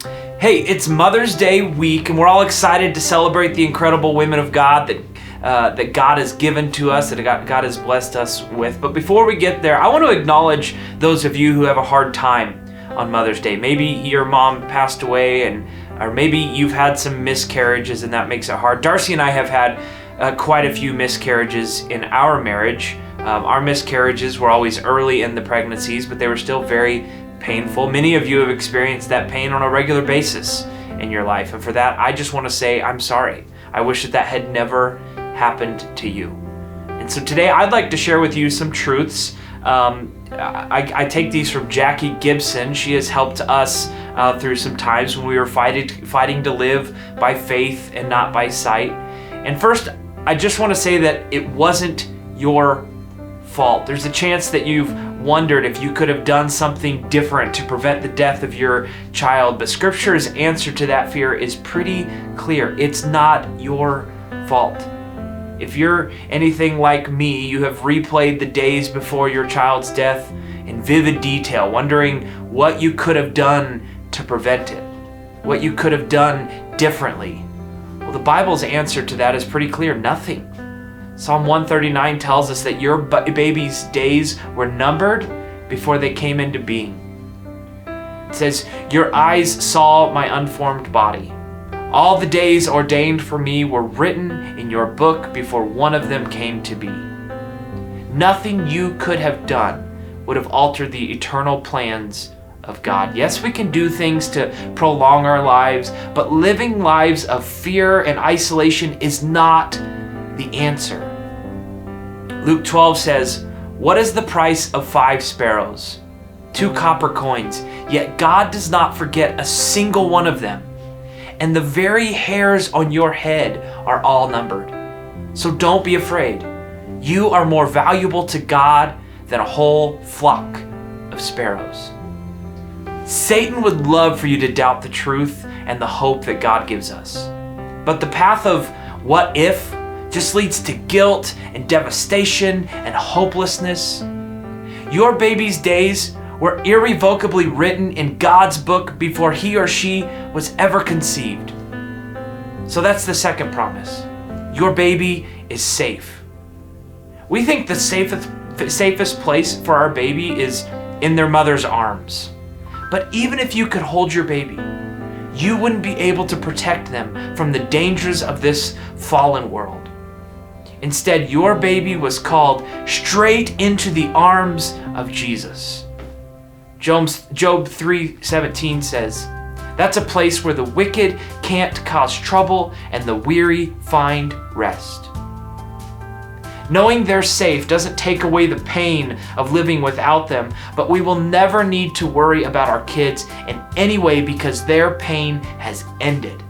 Hey, it's Mother's Day week, and we're all excited to celebrate the incredible women of God that God has given to us, that God has blessed us with. But before we get there, I want to acknowledge those of you who have a hard time on Mother's Day. Maybe your mom passed away, or maybe you've had some miscarriages, and that makes it hard. Darcy and I have had quite a few miscarriages in our marriage. Our miscarriages were always early in the pregnancies, but they were still very painful. Many of you have experienced that pain on a regular basis in your life, and for that, I just want to say I'm sorry. I wish that had never happened to you. And so today, I'd like to share with you some truths. I take these from Jackie Gibson. She has helped us through some times when we were fighting to live by faith and not by sight. And first, I just want to say that it wasn't your fault. There's a chance that you've wondered if you could have done something different to prevent the death of your child, but Scripture's answer to that fear is pretty clear. It's not your fault. If you're anything like me, you have replayed the days before your child's death in vivid detail, wondering what you could have done to prevent it, what you could have done differently. Well, the Bible's answer to that is pretty clear: nothing. Psalm 139 tells us that your baby's days were numbered before they came into being. It says, "Your eyes saw my unformed body. All the days ordained for me were written in your book before one of them came to be." Nothing you could have done would have altered the eternal plans of God. Yes, we can do things to prolong our lives, but living lives of fear and isolation is not the answer. Luke 12 says, "What is the price of 5 sparrows? 2 copper coins. Yet God does not forget a single one of them. And the very hairs on your head are all numbered. So don't be afraid. You are more valuable to God than a whole flock of sparrows." Satan would love for you to doubt the truth and the hope that God gives us. But the path of what if just leads to guilt and devastation and hopelessness. Your baby's days were irrevocably written in God's book before he or she was ever conceived. So that's the second promise. Your baby is safe. We think the safest place for our baby is in their mother's arms. But even if you could hold your baby, you wouldn't be able to protect them from the dangers of this fallen world. Instead, your baby was called straight into the arms of Jesus. Job 3:17 says, "That's a place where the wicked can't cause trouble and the weary find rest." Knowing they're safe doesn't take away the pain of living without them, but we will never need to worry about our kids in any way because their pain has ended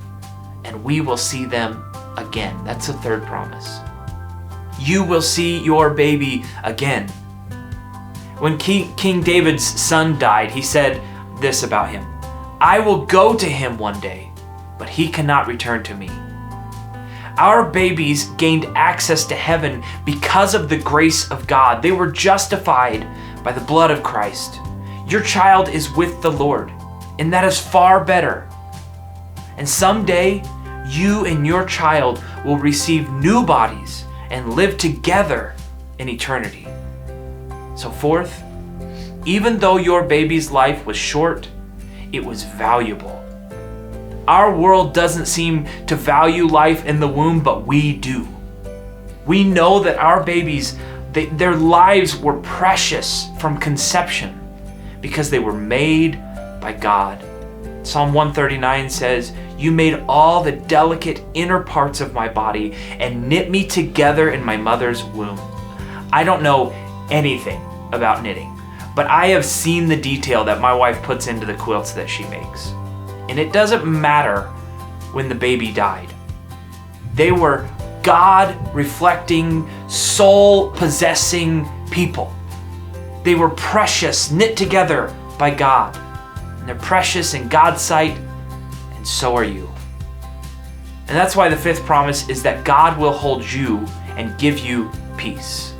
and we will see them again. That's the third promise. You will see your baby again. When King David's son died, he said this about him: "I will go to him one day, but he cannot return to me." Our babies gained access to heaven because of the grace of God. They were justified by the blood of Christ. Your child is with the Lord, and that is far better. And someday, you and your child will receive new bodies and live together in eternity. So fourth, even though your baby's life was short, it was valuable. Our world doesn't seem to value life in the womb, but we do. We know that our babies, their lives were precious from conception because they were made by God. Psalm 139 says, "You made all the delicate inner parts of my body and knit me together in my mother's womb." I don't know anything about knitting, but I have seen the detail that my wife puts into the quilts that she makes. And it doesn't matter when the baby died. They were God-reflecting, soul-possessing people. They were precious, knit together by God. And they're precious in God's sight, and so are you. And that's why the fifth promise is that God will hold you and give you peace.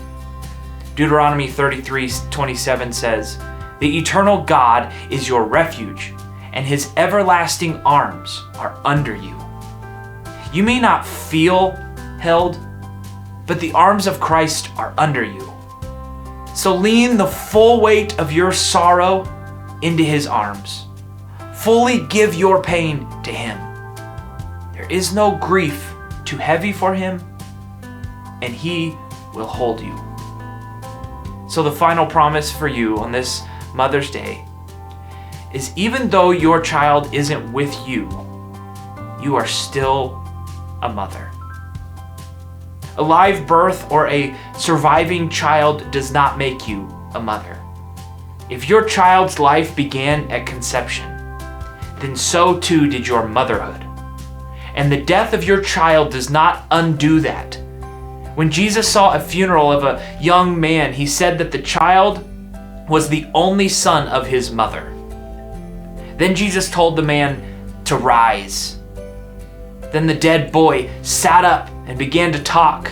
Deuteronomy 33:27 says, "The eternal God is your refuge, and his everlasting arms are under you. You may not feel held, but the arms of Christ are under you. So lean the full weight of your sorrow into his arms. Fully give your pain to him. There is no grief too heavy for him, and he will hold you. So the final promise for you on this Mother's Day is, even though your child isn't with you, you are still a mother. A live birth or a surviving child does not make you a mother. If your child's life began at conception, then so too did your motherhood. And the death of your child does not undo that. When Jesus saw a funeral of a young man, he said that the child was the only son of his mother. Then Jesus told the man to rise. Then the dead boy sat up and began to talk,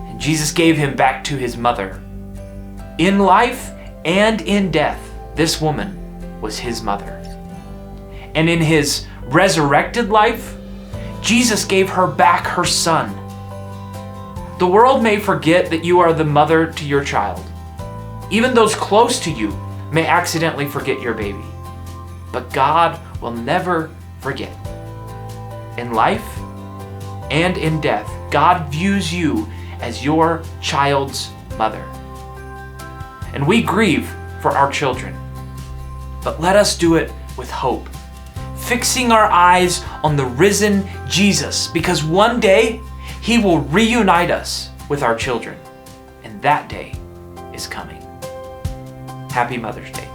and Jesus gave him back to his mother. In life and in death, this woman was his mother. And in his resurrected life, Jesus gave her back her son. The world may forget that you are the mother to your child. Even those close to you may accidentally forget your baby. But God will never forget. In life and in death, God views you as your child's mother. And we grieve for our children, but let us do it with hope, fixing our eyes on the risen Jesus, because one day he will reunite us with our children, and that day is coming. Happy Mother's Day.